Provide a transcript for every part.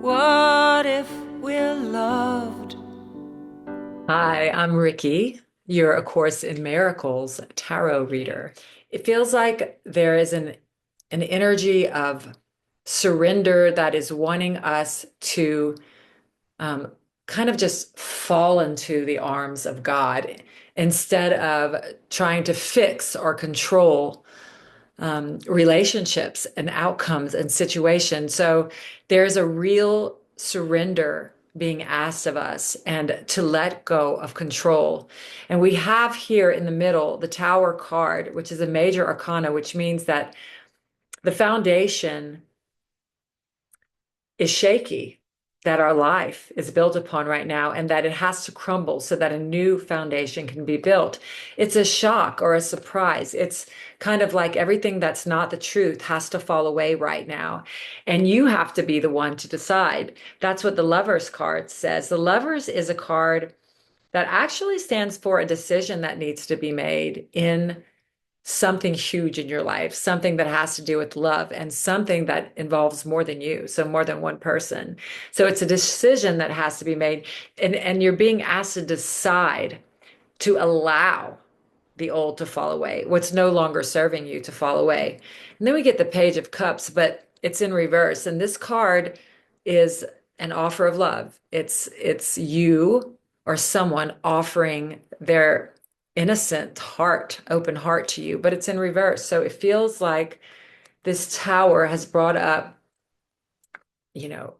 What if we're loved? Hi, I'm Ricki, your A Course in Miracles tarot reader. It feels like there is an energy of surrender that is wanting us to um, kind of just fall into the arms of God instead of trying to fix or control relationships and outcomes and situations. So there's a real surrender being asked of us and to let go of control. And we have here in the middle the Tower card, which is a major arcana, which means that the foundation is shaky, that our life is built upon right now, and that it has to crumble so that a new foundation can be built. It's a shock or a surprise. It's kind of like everything that's not the truth has to fall away right now. And you have to be the one to decide. That's what the Lovers card says. The Lovers is a card that actually stands for a decision that needs to be made in something huge in your life, something that has to do with love and something that involves more than you, so more than one person. So it's a decision that has to be made, and you're being asked to decide to allow the old to fall away, what's no longer serving you to fall away. And then we get the Page of Cups, but it's in reverse. And this card is an offer of love. It's you or someone offering their innocent heart, open heart to you, but it's in reverse. So it feels like this tower has brought up, you know,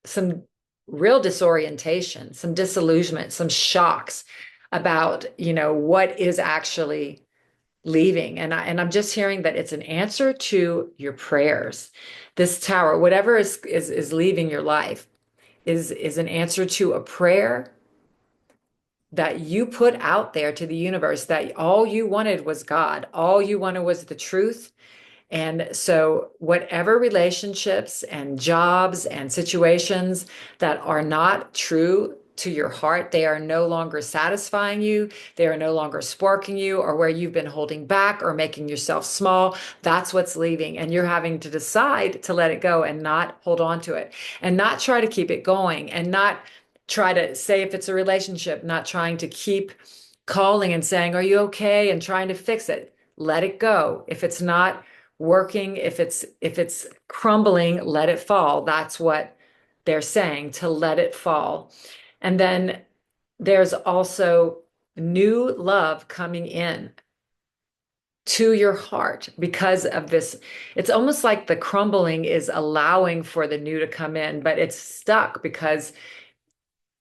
some real disorientation, some disillusionment, some shocks about, what is actually leaving. And I'm just hearing that it's an answer to your prayers. This tower, whatever is leaving your life, is an answer to a prayer that you put out there to the universe, that all you wanted was God, all you wanted was the truth. And so, whatever relationships and jobs and situations that are not true to your heart, they are no longer satisfying you, they are no longer sparking you, or where you've been holding back or making yourself small, that's what's leaving. And you're having to decide to let it go and not hold on to it and not try to keep it going and not try to say if it's a relationship, not trying to keep calling and saying, "Are you okay?" and trying to fix it. Let it go. If it's not working, if it's crumbling, let it fall. That's what they're saying, to let it fall. And then there's also new love coming in to your heart because of this. It's almost like the crumbling is allowing for the new to come in, but it's stuck because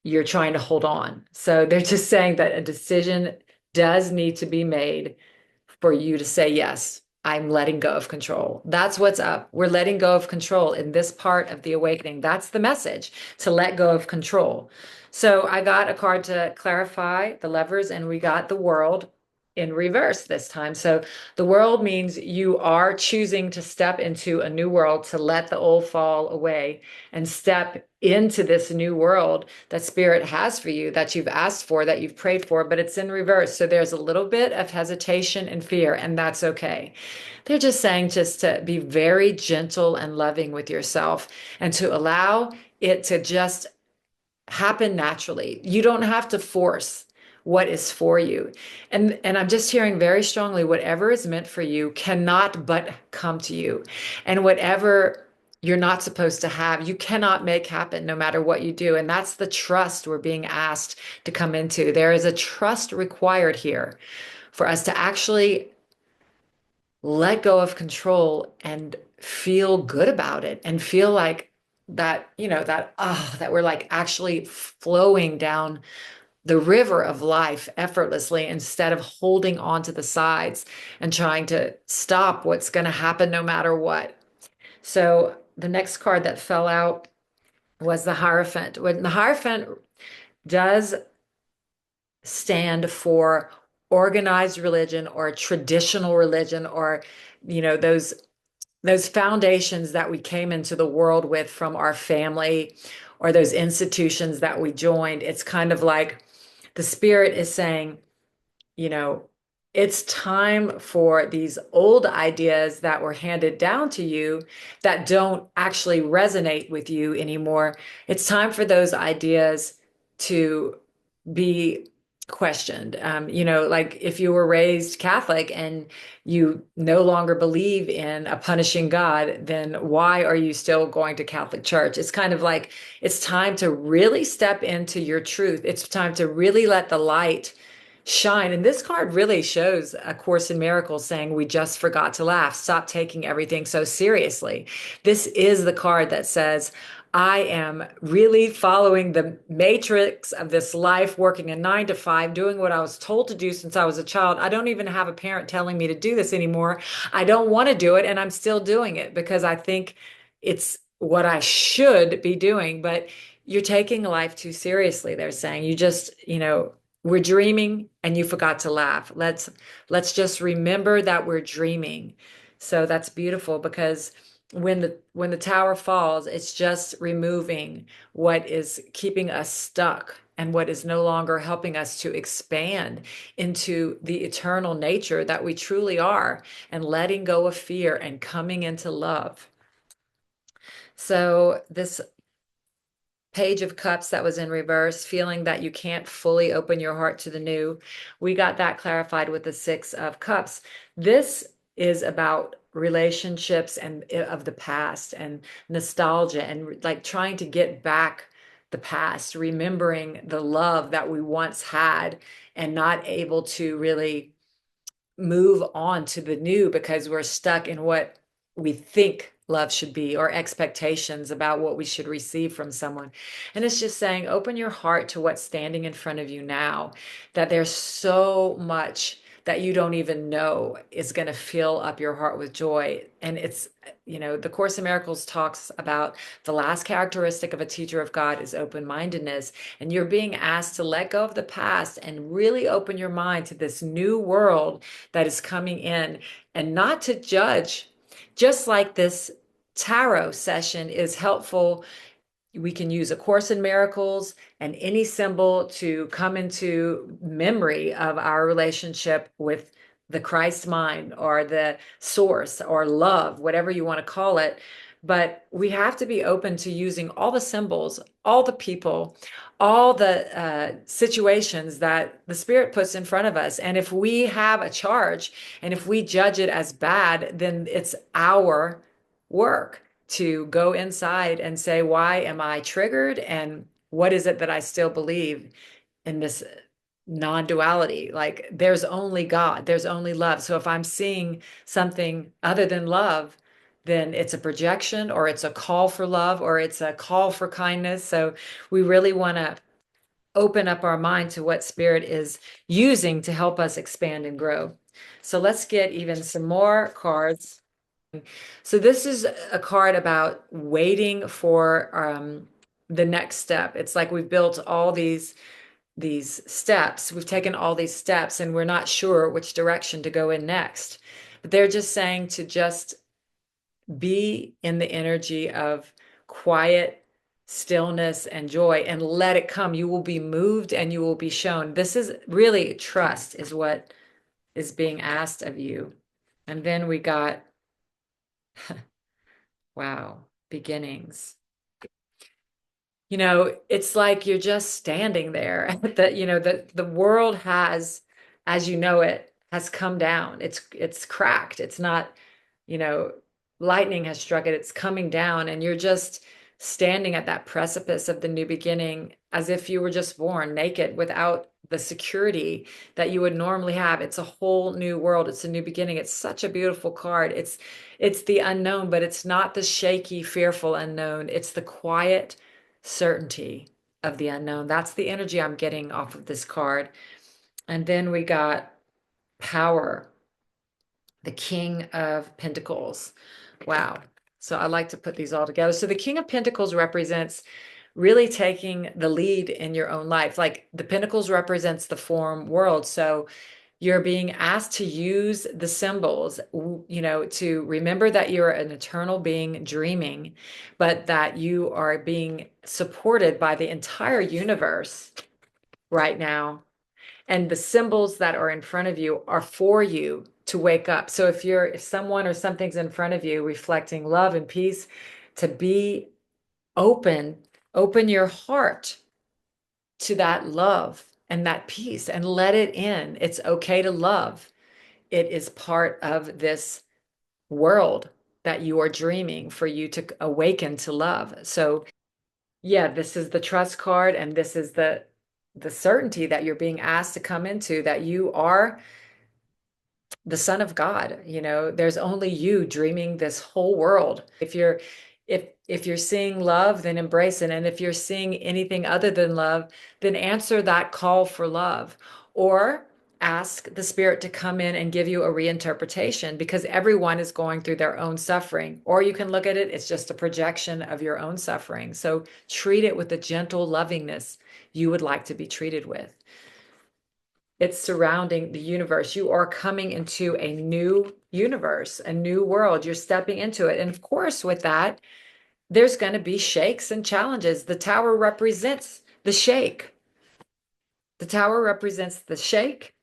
you're trying to hold on. So they're just saying that a decision does need to be made for you to say, yes, I'm letting go of control. That's what's up. We're letting go of control in this part of the awakening. That's the message, to let go of control. So I got a card to clarify the levers, and we got the World in reverse this time. So the World means you are choosing to step into a new world, to let the old fall away and step into this new world that Spirit has for you, that you've asked for, that you've prayed for, but it's in reverse. So there's a little bit of hesitation and fear, and that's okay. They're just saying just to be very gentle and loving with yourself and to allow it to just happen naturally. You don't have to force what is for you. And I'm just hearing very strongly, whatever is meant for you cannot but come to you. And whatever you're not supposed to have, you cannot make happen no matter what you do. And that's the trust we're being asked to come into. There is a trust required here for us to actually let go of control and feel good about it and feel like that, that we're like actually flowing down the river of life effortlessly instead of holding on to the sides and trying to stop what's going to happen no matter what. So the next card that fell out was the Hierophant. When the Hierophant does stand for organized religion or traditional religion, or those foundations that we came into the world with from our family, or those institutions that we joined. It's kind of like the Spirit is saying, you know, it's time for these old ideas that were handed down to you that don't actually resonate with you anymore. It's time for those ideas to be questioned. Like if you were raised Catholic and you no longer believe in a punishing God, then why are you still going to Catholic Church? It's kind of like it's time to really step into your truth. It's time to really let the light shine. And this card really shows A Course in Miracles saying, we just forgot to laugh. Stop taking everything so seriously. This is the card that says, I am really following the matrix of this life, working a 9 to 5, doing what I was told to do since I was a child. I don't even have a parent telling me to do this anymore. I don't want to do it, and I'm still doing it because I think it's what I should be doing. But you're taking life too seriously. They're saying we're dreaming and you forgot to laugh. Let's just remember that we're dreaming. So that's beautiful because when the tower falls, it's just removing what is keeping us stuck and what is no longer helping us to expand into the eternal nature that we truly are and letting go of fear and coming into love. So this Page of Cups that was in reverse, feeling that you can't fully open your heart to the new. We got that clarified with the Six of Cups. This is about relationships and of the past and nostalgia and like trying to get back the past, remembering the love that we once had and not able to really move on to the new because we're stuck in what we think love should be or expectations about what we should receive from someone. And it's just saying, open your heart to what's standing in front of you now, that there's so much that you don't even know is going to fill up your heart with joy. And the Course in Miracles talks about the last characteristic of a teacher of God is open-mindedness. And you're being asked to let go of the past and really open your mind to this new world that is coming in and not to judge. Just like this tarot session is helpful, we can use A Course in Miracles and any symbol to come into memory of our relationship with the Christ mind or the source or love, whatever you want to call it. But we have to be open to using all the symbols, all the people, all the situations that the Spirit puts in front of us. And if we have a charge and if we judge it as bad, then it's our work to go inside and say, why am I triggered? And what is it that I still believe in this non-duality? Like there's only God, there's only love. So if I'm seeing something other than love, then it's a projection or it's a call for love or it's a call for kindness. So we really want to open up our mind to what Spirit is using to help us expand and grow. So let's get even some more cards. So this is a card about waiting for the next step. It's like we've built all these steps. We've taken all these steps and we're not sure which direction to go in next. But they're just saying to just be in the energy of quiet, stillness, and joy and let it come. You will be moved and you will be shown. This is really trust is what is being asked of you. And then we got wow, beginnings. It's like you're just standing there. The world has, as you know it, has come down. It's cracked. It's not, you know, lightning has struck it. It's coming down, and you're just standing at that precipice of the new beginning as if you were just born naked without the security that you would normally have. It's a whole new world. It's a new beginning. It's such a beautiful card. It's the unknown, but it's not the shaky, fearful unknown. It's the quiet certainty of the unknown. That's the energy I'm getting off of this card. And then we got power, the King of Pentacles. Wow. So I like to put these all together. So the King of Pentacles represents really taking the lead in your own life. Like the Pentacles represents the form world. So you're being asked to use the symbols, to remember that you're an eternal being dreaming, but that you are being supported by the entire universe right now. And the symbols that are in front of you are for you to wake up. So if someone or something's in front of you reflecting love and peace, to be open, open your heart to that love and that peace and let it in. It's okay to love. It is part of this world that you are dreaming for you to awaken to love. So yeah, this is the trust card, and this is the certainty that you're being asked to come into, that you are the son of God. There's only you dreaming this whole world. If you're seeing love, then embrace it. And if you're seeing anything other than love, then answer that call for love, or ask the spirit to come in and give you a reinterpretation, because everyone is going through their own suffering. Or you can look at it's just a projection of your own suffering. So treat it with the gentle lovingness you would like to be treated with. It's surrounding the universe. You are coming into a new universe, a new world. You're stepping into it. And of course, with that, there's going to be shakes and challenges. The tower represents the shake. The tower represents the shake,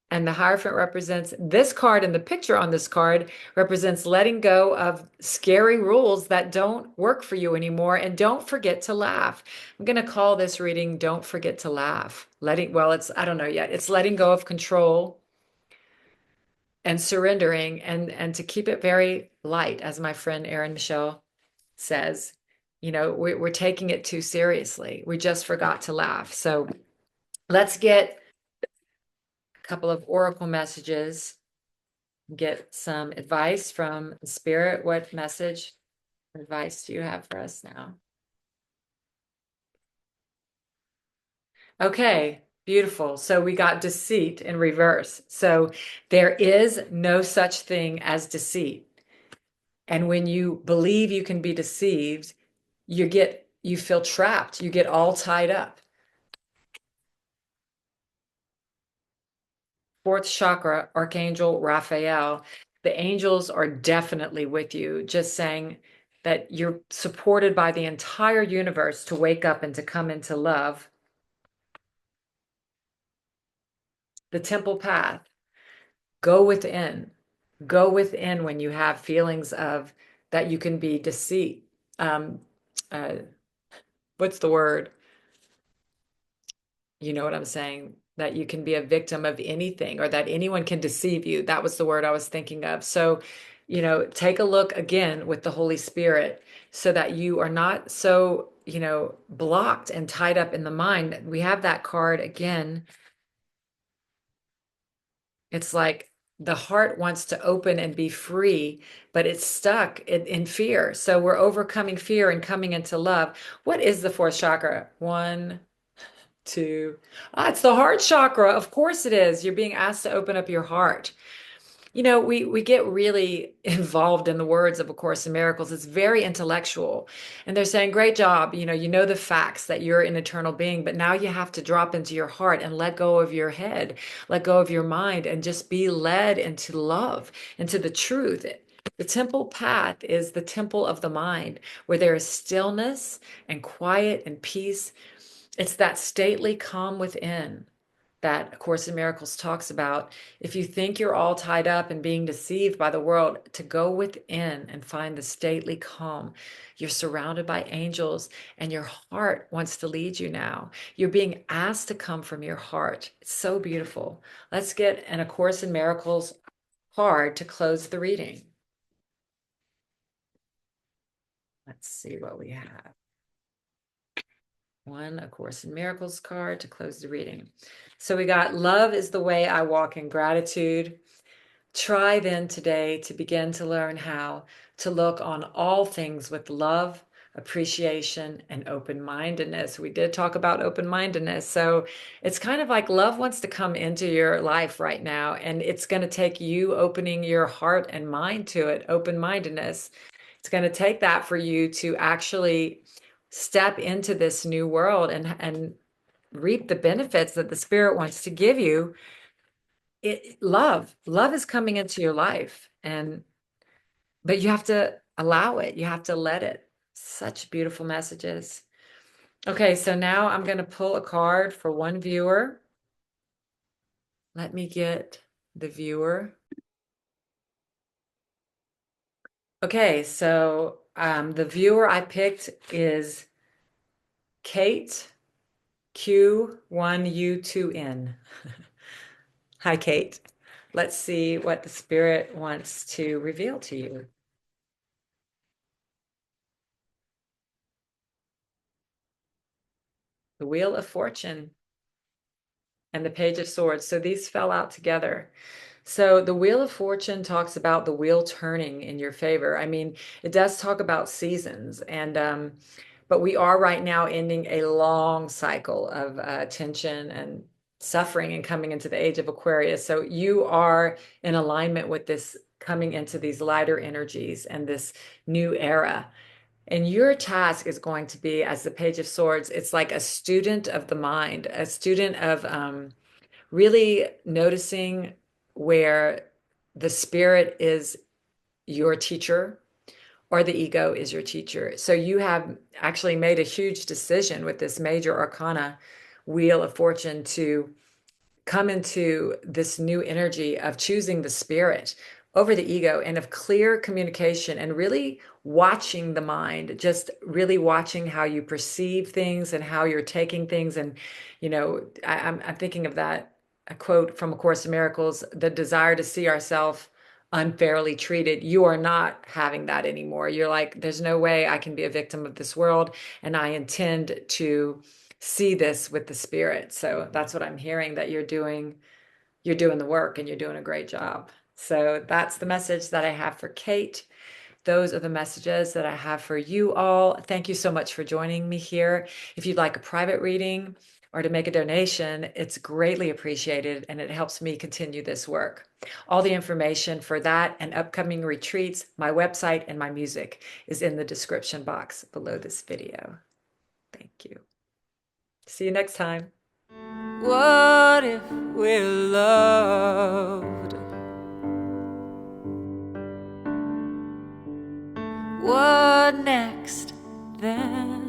and the Hierophant represents this card, and the picture on this card represents letting go of scary rules that don't work for you anymore. And don't forget to laugh. I'm going to call this reading Don't Forget to Laugh. I don't know yet. It's letting go of control and surrendering, and to keep it very light, as my friend Erin Michelle says. We're taking it too seriously. We just forgot to laugh. So let's get a couple of oracle messages, get some advice from the spirit. What message advice do you have for us now? Okay, beautiful. So we got deceit in reverse. So there is no such thing as deceit. And when you believe you can be deceived, you feel trapped, you get all tied up. Fourth chakra, Archangel Raphael. The angels are definitely with you, just saying that you're supported by the entire universe to wake up and to come into love. The temple path, go within. Go within when you have feelings of that you can be deceit. Um, uh, what's the word? You know what I'm saying? That you can be a victim of anything, or that anyone can deceive you. That was the word I was thinking of. So, take a look again with the Holy Spirit, so that you are not so, blocked and tied up in the mind. We have that card again. It's like the heart wants to open and be free, but it's stuck in fear. So we're overcoming fear and coming into love. What is the fourth chakra? One, two. It's the heart chakra. Of course it is. You're being asked to open up your heart. We get really involved in the words of A Course in Miracles. It's very intellectual. And they're saying, great job. You know the facts that you're an eternal being, but now you have to drop into your heart and let go of your head, let go of your mind, and just be led into love, into the truth. The temple path is the temple of the mind, where there is stillness and quiet and peace. It's that stately calm within that A Course in Miracles talks about. If you think you're all tied up and being deceived by the world, to go within and find the stately calm. You're surrounded by angels, and your heart wants to lead you now. You're being asked to come from your heart. It's so beautiful. Let's get an A Course in Miracles card to close the reading. Let's see what we have. One A Course in Miracles card to close the reading. So we got love is the way I walk in gratitude. Try then today to begin to learn how to look on all things with love, appreciation, and open-mindedness. We did talk about open-mindedness. So it's kind of like love wants to come into your life right now, and it's going to take you opening your heart and mind to it, open-mindedness. It's going to take that for you to actually step into this new world and reap the benefits that the spirit wants to give you. Love is coming into your life, but you have to allow it. You have to let it. Such beautiful messages. Okay, so now I'm going to pull a card for one viewer. Let me get the viewer. Okay, so the viewer I picked is Kate Q1U2N. Hi, Kate. Let's see what the spirit wants to reveal to you. The Wheel of Fortune and the Page of Swords. So these fell out together. So the Wheel of Fortune talks about the wheel turning in your favor. I mean, it does talk about seasons, and but we are right now ending a long cycle of tension and suffering and coming into the age of Aquarius. So you are in alignment with this coming into these lighter energies and this new era. And your task is going to be, as the Page of Swords, it's like a student of the mind, a student of really noticing where the spirit is your teacher or the ego is your teacher. So you have actually made a huge decision with this major arcana wheel of fortune to come into this new energy of choosing the spirit over the ego and of clear communication and really watching the mind, just really watching how you perceive things and how you're taking things. And, I'm thinking of that a quote from A Course in Miracles, the desire to see ourselves unfairly treated. You are not having that anymore. You're like, there's no way I can be a victim of this world. And I intend to see this with the spirit. So that's what I'm hearing, that you're doing the work and you're doing a great job. So that's the message that I have for Kate. Those are the messages that I have for you all. Thank you so much for joining me here. If you'd like a private reading or to make a donation, it's greatly appreciated and it helps me continue this work. All the information for that and upcoming retreats, my website, and my music is in the description box below this video. Thank you. See you next time. What if we're loved? What next then?